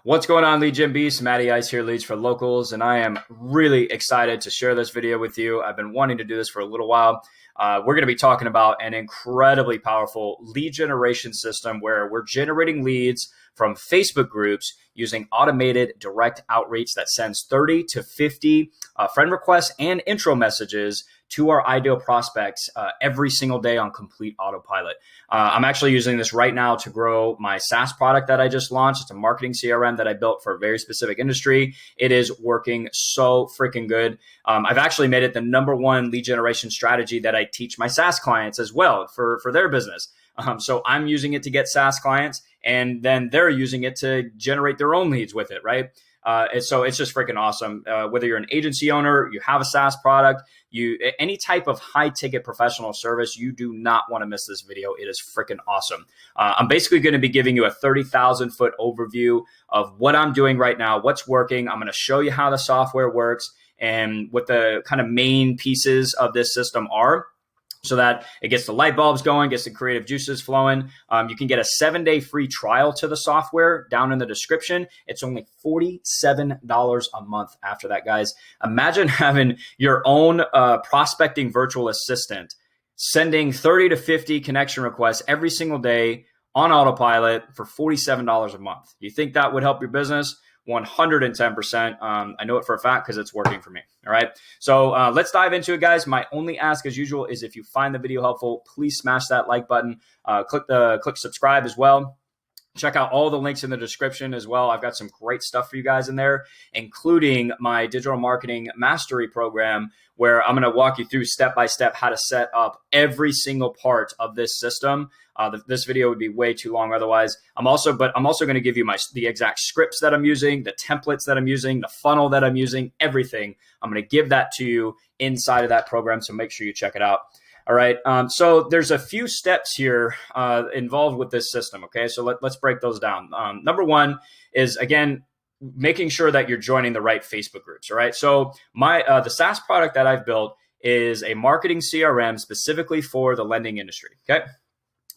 What's going on, Lead Gen Beast? Matty Ice here, Leads for Locals, and I am really excited to share this video with you. I've been wanting to do this for a little while. We're going to be talking about an incredibly powerful lead generation system where we're generating leads from Facebook groups using automated direct outreach that sends 30 to 50 friend requests and intro messages to our ideal prospects every single day on complete autopilot. I'm actually using this right now to grow my SaaS product that I just launched. It's a marketing CRM that I built for a very specific industry. It is working so freaking good. I've actually made it the #1 lead generation strategy that I teach my SaaS clients as well for their business. So I'm using it to get SaaS clients, and then they're using it to generate their own leads with it, right? And so it's just freaking awesome. Whether you're an agency owner, you have a SaaS product, any type of high ticket professional service, you do not want to miss this video. It is freaking awesome. I'm basically going to be giving you a 30,000 foot overview of what I'm doing right now, what's working. I'm going to show you how the software works and what the kind of main pieces of this system are, so that it gets the light bulbs going, gets the creative juices flowing. You can get a 7-day free trial to the software down in the description. It's only $47 a month after that, guys. Imagine having your own prospecting virtual assistant sending 30 to 50 connection requests every single day on autopilot for $47 a month. You think that would help your business? 110%. I know it for a fact because it's working for me. All right. So let's dive into it, guys. My only ask, as usual, is if you find the video helpful, please smash that like button. Click subscribe as well. Check out all the links in the description as well. I've got some great stuff for you guys in there, including my digital marketing mastery program, where I'm going to walk you through step by step how to set up every single part of this system. This video would be way too long otherwise. I'm also going to give you the exact scripts that I'm using, the templates that I'm using, the funnel that I'm using, everything. I'm going to give that to you inside of that program. So make sure you check it out. All right. So there's a few steps here involved with this system. Okay. So let's break those down. #1 is, again, making sure that you're joining the right Facebook groups. All right. So the SaaS product that I've built is a marketing CRM specifically for the lending industry. Okay.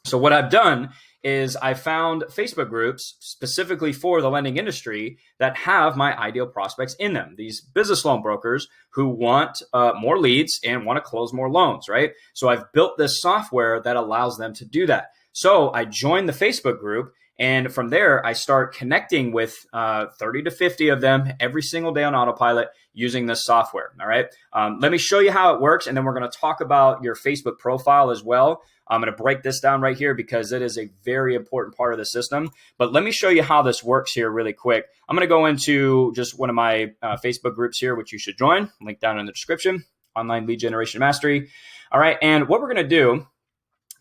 So what I've done is I found Facebook groups specifically for the lending industry that have my ideal prospects in them. These business loan brokers who want more leads and want to close more loans, right? So I've built this software that allows them to do that. So I joined the Facebook group, and from there, I start connecting with 30 to 50 of them every single day on autopilot using this software. All right. Let me show you how it works, and then we're going to talk about your Facebook profile as well. I'm going to break this down right here because it is a very important part of the system. But let me show you how this works here really quick. I'm going to go into just one of my Facebook groups here, which you should join. Link down in the description, Online Lead Generation Mastery. All right. And what we're going to do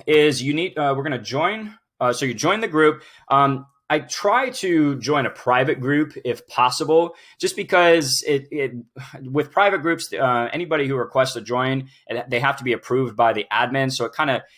is we're going to join. So you join the group. I try to join a private group if possible, just because with private groups, anybody who requests to join, they have to be approved by the admin. So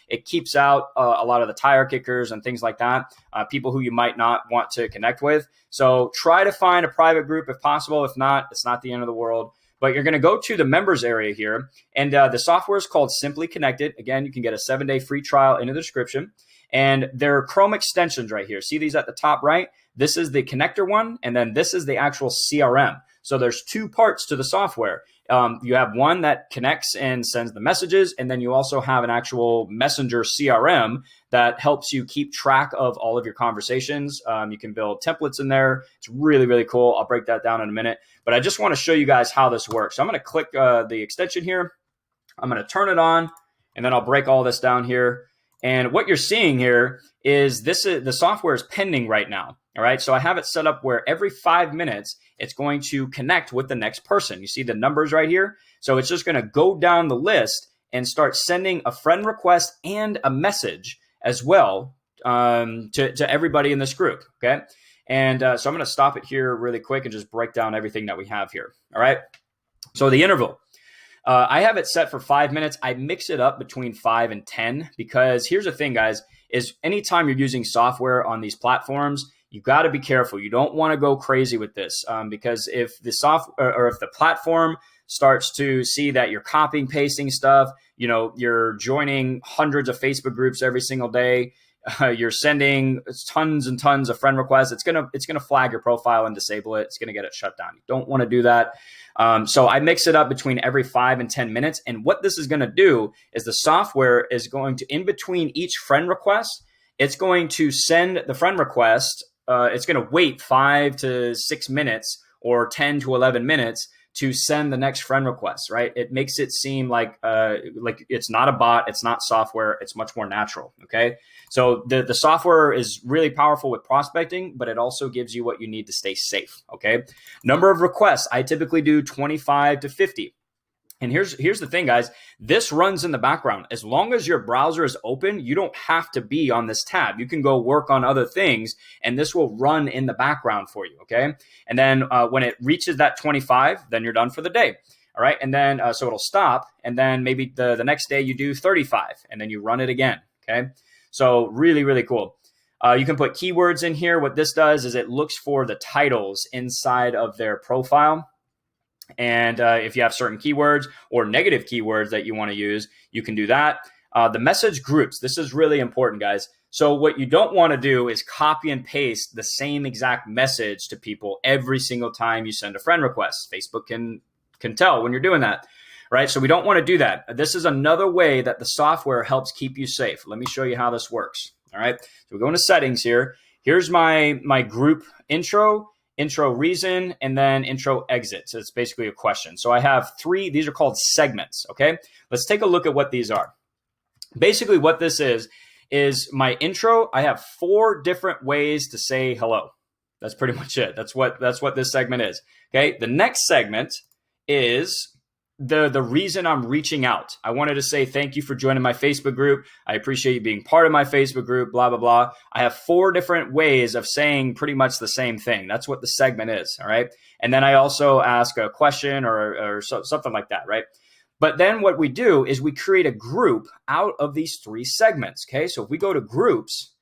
it keeps out a lot of the tire kickers and things like that, people who you might not want to connect with. So try to find a private group if possible. If not, it's not the end of the world. But you're going to go to the members area here, and the software is called Simply Connected. Again, you can get a 7-day free trial in the description. And there are Chrome extensions right here. See these at the top right? This is the connector one, and then this is the actual CRM. So there's 2 parts to the software. You have one that connects and sends the messages, and then you also have an actual messenger CRM that helps you keep track of all of your conversations. You can build templates in there. It's really, really cool. I'll break that down in a minute. But I just want to show you guys how this works. So I'm going to click the extension here. I'm going to turn it on, and then I'll break all this down here. And what you're seeing here is the software is pending right now. All right. So I have it set up where every 5 minutes, it's going to connect with the next person. You see the numbers right here. So it's just going to go down the list and start sending a friend request and a message as well to everybody in this group. Okay. And so I'm going to stop it here really quick and just break down everything that we have here. All right. So the interval. I have it set for 5 minutes. I mix it up between 5 and 10 because here's the thing, guys, is anytime you're using software on these platforms, you got to be careful. You don't want to go crazy with this because if the software or if the platform starts to see that you're copying, pasting stuff, you're joining hundreds of Facebook groups every single day, you're sending tons and tons of friend requests, it's gonna flag your profile and disable it. It's gonna get it shut down. You don't want to do that. So I mix it up between every 5 and 10 minutes. And what this is going to do is the software is going to, in between each friend request, it's going to send the friend request. It's going to wait 5 to 6 minutes or 10 to 11 minutes to send the next friend request, right? It makes it seem like it's not a bot, it's not software, it's much more natural, okay? So the software is really powerful with prospecting, but it also gives you what you need to stay safe, okay? Number of requests, I typically do 25 to 50. And here's the thing, guys. This runs in the background. As long as your browser is open, you don't have to be on this tab. You can go work on other things, and this will run in the background for you, okay? And then when it reaches that 25, then you're done for the day, all right? And then so it'll stop, and then maybe the next day you do 35, and then you run it again, okay? So really, really cool. You can put keywords in here. What this does is it looks for the titles inside of their profile. And if you have certain keywords or negative keywords that you want to use, you can do that. The message groups, this is really important, guys. So what you don't want to do is copy and paste the same exact message to people every single time you send a friend request. Facebook can tell when you're doing that, right? So we don't want to do that. This is another way that the software helps keep you safe. Let me show you how this works, all right? So we go into settings here. Here's my group intro reason, and then intro exit. So it's basically a question. So I have 3, these are called segments, okay? Let's take a look at what these are. Basically what this is my intro. I have 4 different ways to say hello. That's pretty much it. That's what this segment is, okay? The next segment is the reason I'm reaching out. I wanted to say thank you for joining my Facebook group. I appreciate you being part of my Facebook group, blah, blah, blah. I have 4 different ways of saying pretty much the same thing. That's what the segment is, all right? And then I also ask a question or something like that, right? But then what we do is we create a group out of these 3 segments, okay? So if we go to groups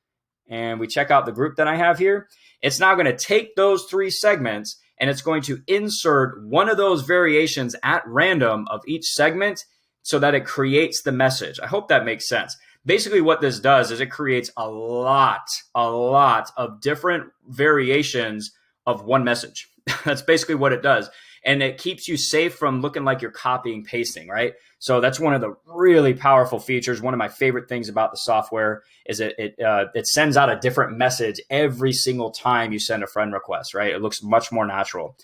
and we check out the group that I have here, it's now going to take those 3 segments and it's going to insert one of those variations at random of each segment so that it creates the message. I hope that makes sense. Basically what this does is it creates a lot of different variations of one message. That's basically what it does. And it keeps you safe from looking like you're copying, pasting, right? So that's one of the really powerful features. One of my favorite things about the software is it sends out a different message every single time you send a friend request, right? It looks much more natural.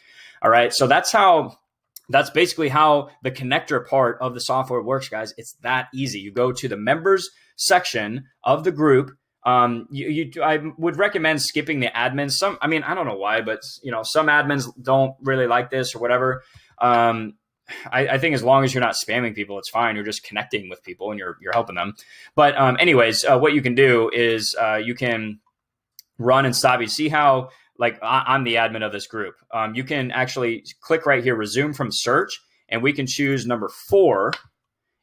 All right. So that's basically how the connector part of the software works, guys. It's that easy. You go to the members section of the group. I would recommend skipping the admins. I don't know why, but some admins don't really like this or whatever. I think as long as you're not spamming people, it's fine. You're just connecting with people and you're helping them. But anyways, what you can do is you can run and stop. You see how I'm the admin of this group. You can actually click right here, resume from search, and we can choose number 4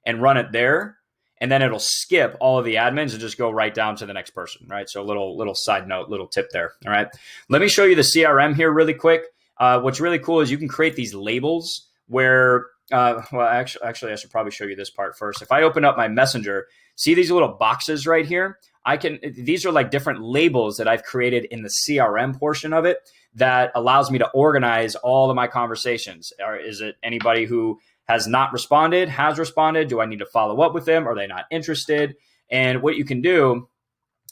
and run it there. And then it'll skip all of the admins and just go right down to the next person, right? So a little side note, little tip there, all right? Let me show you the CRM here really quick. What's really cool is you can create these labels where, actually, I should probably show you this part first. If I open up my Messenger, see these little boxes right here? These are like different labels that I've created in the CRM portion of it that allows me to organize all of my conversations. Or is it anybody who has not responded, has responded? Do I need to follow up with them? Are they not interested? And what you can do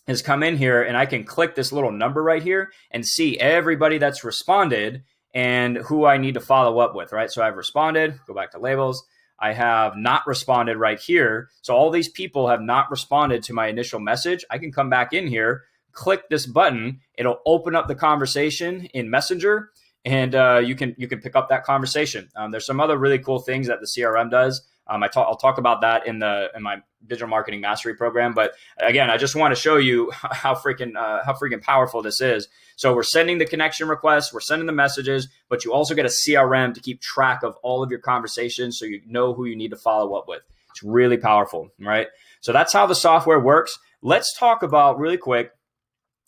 is come in here and I can click this little number right here and see everybody that's responded and who I need to follow up with, right? So I've responded, go back to labels. I have not responded right here. So all these people have not responded to my initial message. I can come back in here, click this button. It'll open up the conversation in Messenger. And you can pick up that conversation. There's some other really cool things that the CRM does. I'll talk about that in my digital marketing mastery program. But again, I just want to show you how freaking powerful this is. So we're sending the connection requests, we're sending the messages, but you also get a CRM to keep track of all of your conversations, so you know who you need to follow up with. It's really powerful, right? So that's how the software works. Let's talk about really quick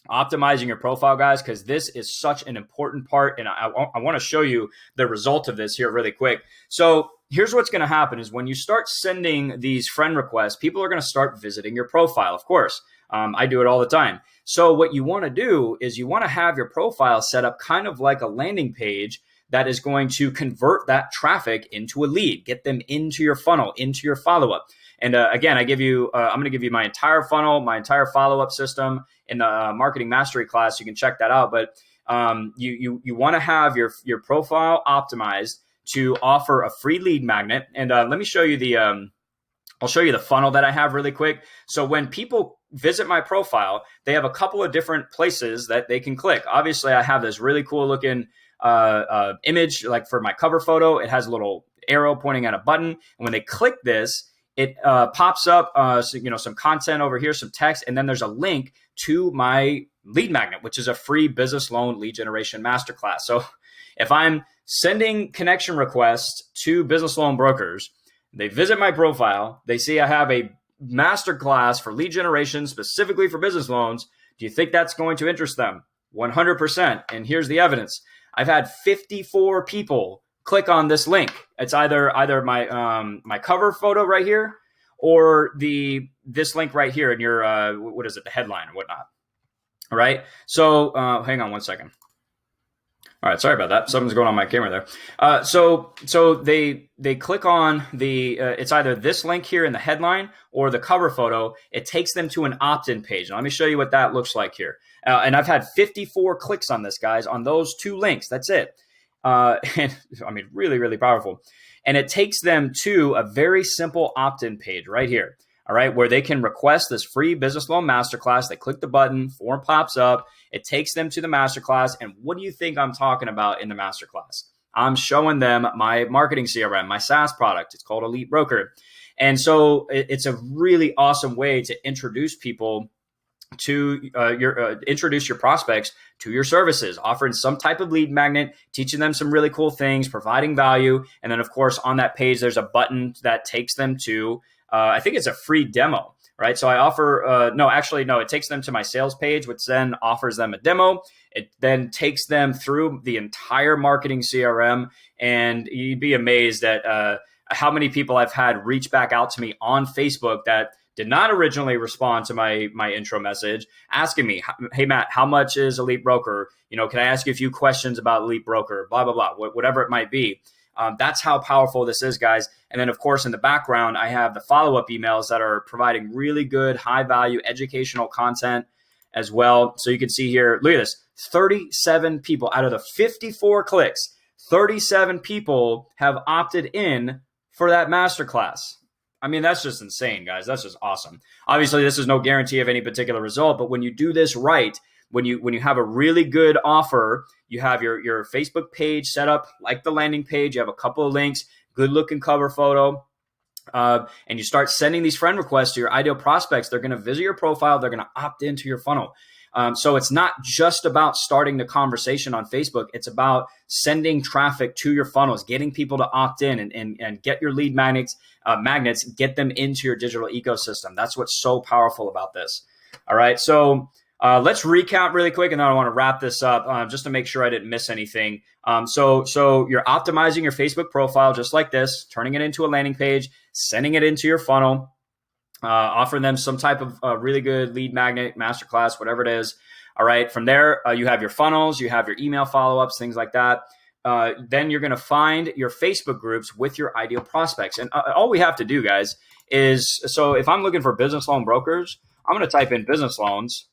optimizing your profile, guys, because this is such an important part. And I want to show you the result of this here really quick. So here's what's going to happen is when you start sending these friend requests, people are going to start visiting your profile. Of course, I do it all the time. So what you want to do is you want to have your profile set up kind of like a landing page that is going to convert that traffic into a lead, get them into your funnel, into your follow-up. And again, I'm going to give you my entire funnel, my entire follow-up system in the marketing mastery class. You can check that out. But you want to have your profile optimized to offer a free lead magnet. And let me show you I'll show you the funnel that I have really quick. So when people visit my profile, they have a couple of different places that they can click. Obviously, I have this really cool looking image, like for my cover photo. It has a little arrow pointing at a button. And when they click this, it pops up some content over here, some text, and then there's a link to my lead magnet, which is a free business loan lead generation masterclass. So if I'm sending connection requests to business loan brokers, they visit my profile, they see I have a masterclass for lead generation specifically for business loans. Do you think that's going to interest them? 100%. And here's the evidence. I've had 54 people click on this link. It's either my cover photo right here or this link right here in your the headline or whatnot. All right. So hang on one second. All right, sorry about that. Something's going on my camera there. So they click on it's either this link here in the headline or the cover photo. It takes them to an opt-in page. Now, let me show you what that looks like here. And I've had 54 clicks on this, guys, on those two links. That's it. And I mean, really, really powerful. And it takes them to a very simple opt-in page right here. All right, where they can request this free business loan masterclass. They click the button, form pops up. It takes them to the masterclass. And what do you think I'm talking about in the masterclass? I'm showing them my marketing CRM, my SaaS product. It's called Elite Broker. And so it's a really awesome way to introduce people to introduce your prospects to your services, offering some type of lead magnet, teaching them some really cool things, providing value. And then, of course, on that page, there's a button that takes them to I think it's a free demo, right? So I offer, it takes them to my sales page, which then offers them a demo. It then takes them through the entire marketing CRM. And you'd be amazed at how many people I've had reach back out to me on Facebook that did not originally respond to my intro message, asking me, hey, Matt, how much is Elite Broker? Can I ask you a few questions about Elite Broker? Blah, blah, blah, whatever it might be. That's how powerful this is, guys. And then, of course, in the background, I have the follow-up emails that are providing really good, high-value educational content as well. So you can see here, look at this, 37 people out of the 54 clicks, 37 people have opted in for that masterclass. I mean, that's just insane, guys. That's just awesome. Obviously, this is no guarantee of any particular result, but when you do this right, when you have a really good offer, you have your Facebook page set up like the landing page. You have a couple of links, good looking cover photo, and you start sending these friend requests to your ideal prospects. They're going to visit your profile. They're going to opt into your funnel. So it's not just about starting the conversation on Facebook. It's about sending traffic to your funnels, getting people to opt in and get your lead magnets, get them into your digital ecosystem. That's what's so powerful about this. All right. So let's recap really quick, and then I want to wrap this up just to make sure I didn't miss anything. So you're optimizing your Facebook profile just like this, turning it into a landing page, sending it into your funnel, offering them some type of really good lead magnet, masterclass, whatever it is. All right. From there, you have your funnels, you have your email follow-ups, things like that. Then you're going to find your Facebook groups with your ideal prospects. And all we have to do, guys, is so if I'm looking for business loan brokers, I'm going to type in business loans.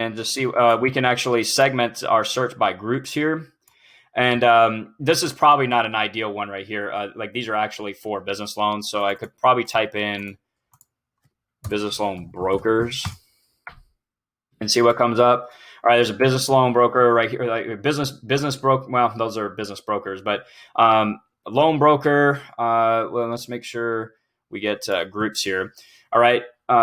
And to see, we can actually segment our search by groups here. And this is probably not an ideal one right here. Like these are actually for business loans. So I could probably type in business loan brokers and see what comes up. All right, there's a business loan broker right here, like business broker. Well, those are business brokers, but a loan broker. Well, let's make sure we get groups here. All right.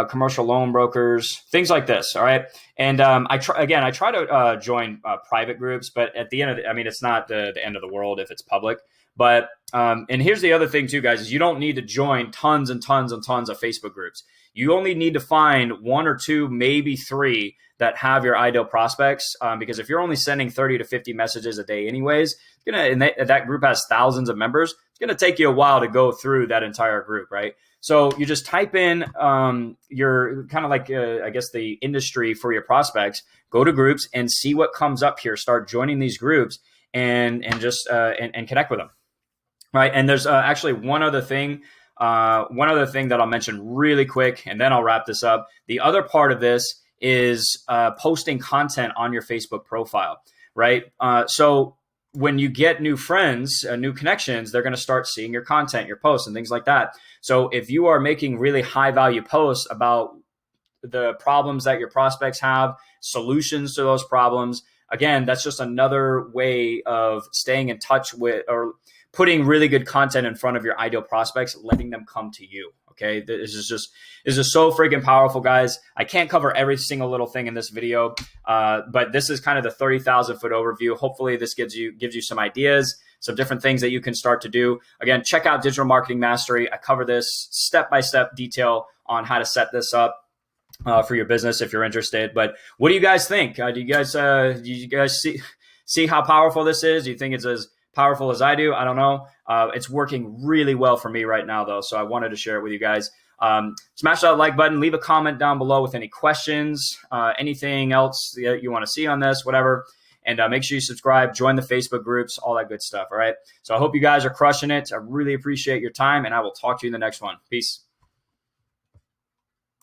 Commercial loan brokers, things like this. All right. And I try to join private groups, but at the end of it, I mean, it's not the end of the world if it's public. But and here's the other thing too, guys, is you don't need to join tons and tons and tons of Facebook groups. You only need to find one or two, maybe three that have your ideal prospects. Because if you're only sending 30 to 50 messages a day anyways, and that group has thousands of members, it's going to take you a while to go through that entire group, right? So you just type in your kind of like, I guess, the industry for your prospects, go to groups and see what comes up here. Start joining these groups and just and connect with them. Right. And there's actually one other thing that I'll mention really quick, and then I'll wrap this up. The other part of this is posting content on your Facebook profile, right? So when you get new friends, new connections, they're going to start seeing your content, your posts, and things like that. So if you are making really high value posts about the problems that your prospects have, solutions to those problems, again, that's just another way of staying in touch with, or putting really good content in front of your ideal prospects, letting them come to you. Okay. This is so freaking powerful, guys. I can't cover every single little thing in this video, but this is kind of the 30,000 foot overview. Hopefully this gives you some ideas, some different things that you can start to do. Again, check out Digital Marketing Mastery. I cover this step-by-step detail on how to set this up for your business if you're interested. But what do you guys think? Do you guys see how powerful this is? Do you think it's as powerful as I do? I don't know. It's working really well for me right now, though. So I wanted to share it with you guys. Smash that like button. Leave a comment down below with any questions, anything else that you want to see on this, whatever. And make sure you subscribe, join the Facebook groups, all that good stuff. All right. So I hope you guys are crushing it. I really appreciate your time, and I will talk to you in the next one. Peace.